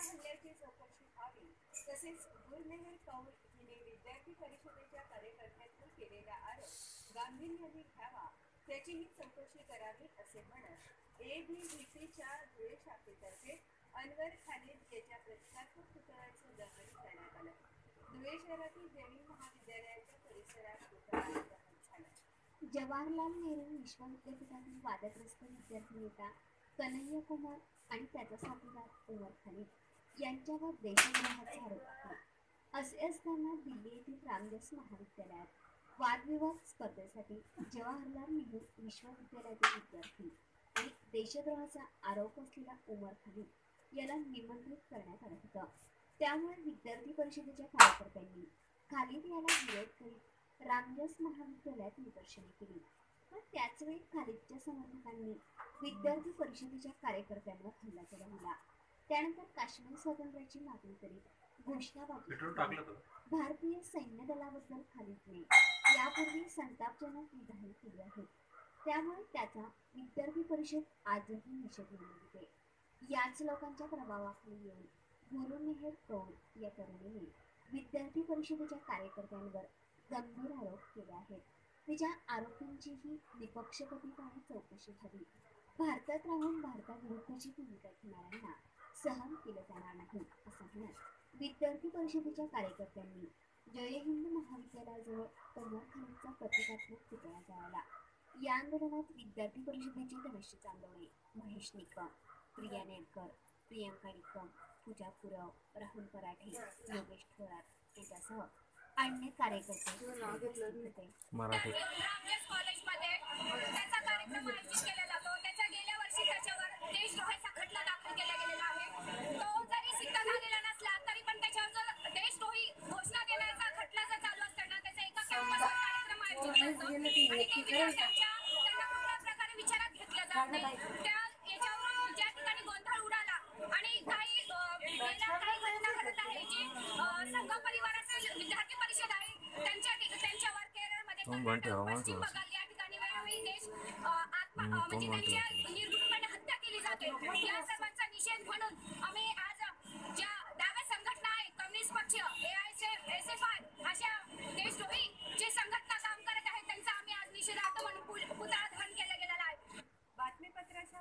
हल्ल्याची चौकशी व्हावी तसेच गुरमेहर कौर हिने विद्यार्थी परिषदेच्या कार्यकर्त्यांवर केलेला आरोप गांभीर्याने घ्यावा त्याचीही चौकशी करावी असे म्हणत एबीव्हीपीच्या धुळे शाखेतर्फे अनवर खालिद याच्या प्रतिकात्मक पुतळ्याचं दहन करण्यात आलं. धुळे शहरातील जैन महाविद्यालयाच्या परिसरात पुतळा दहन झाला. जवाहरलाल नेहरू विश्वविद्यापीठातील वादग्रस्त विद्यार्थी नेता कन्हैया कुमार आणि त्याचा साथीदार उमर खालिद यांच्यावर देशद्रोहाचा आरोप आहे. असे असताना दिल्ली येथील रामदास महाविद्यालयात वादविवाद स्पर्धेसाठी जवाहरलाल नेहरू विश्वविद्यालयातील विद्यार्थी आणि देशद्रोहाचा आरोप असलेला उमर खालिद याला निमंत्रित करण्यात आलं होतं. त्यामुळे विद्यार्थी परिषदेच्या कार्यकर्त्यांनी खालिद याला विरोध करीत रामदास महाविद्यालयात निदर्शने केली. पण त्याचवेळी खालिदच्या समर्थकांनी विद्यार्थी परिषदेच्या कार्यकर्त्यांवर हल्ला चढवला. त्यानंतर काश्मीर स्वातंत्र्याची मागणी करीत घोषणाबाजी भारतीय सैन्य दलाबद्दल खालिदने यापूर्वी संतापजनक विधाने केली आहेत. त्यामुळे त्याचा विद्यार्थी परिषद आजही निषेध नोंदवते. याच लोकांच्या प्रभावाखाली येऊन गुरुमेहर कौर या तरुणीने विद्यार्थी परिषदेच्या कार्यकर्त्यांवर गंभीर आरोप केले आहेत. तिच्या आरोपींचीही निपक्षपातीपणे चौकशी व्हावी. भारतात राहून भारताविरुद्धची भूमिका घेणाऱ्यांना सहन केलं जाणार नाही असं म्हणत विद्यार्थी परिषदेच्या कार्यकर्त्यांनी जय हिंद महाविद्यालयाजवळ उमर खालिदचा प्रतिकात्मक पुतळा जाळला. या आंदोलनात विद्यार्थी परिषदेचे धनश्री चांदवणे, महेश निकम, प्रिया नेरकर, प्रियांका निकम, पूजा पुरव, राहुल पराठे, योगेश थोरात यांच्यासह अन्य कार्यकर्ते होते. मराठी विद्यार्थी परिषद आहे त्यांच्यावर केरळमध्ये निर्गुणपणे हत्या केली जाते. या सर्वांचा निषेध म्हणून आम्ही आज ज्या डाव्या संघटना आहेत कम्युनिस्ट पक्ष, AISFI अशा देशद्रोही जे संघटना काम करत आहेत त्यांचा आम्ही आज निषेधार्थ म्हणून पुतळा दहन केला गेलेला आहे. बातमीपत्राच्या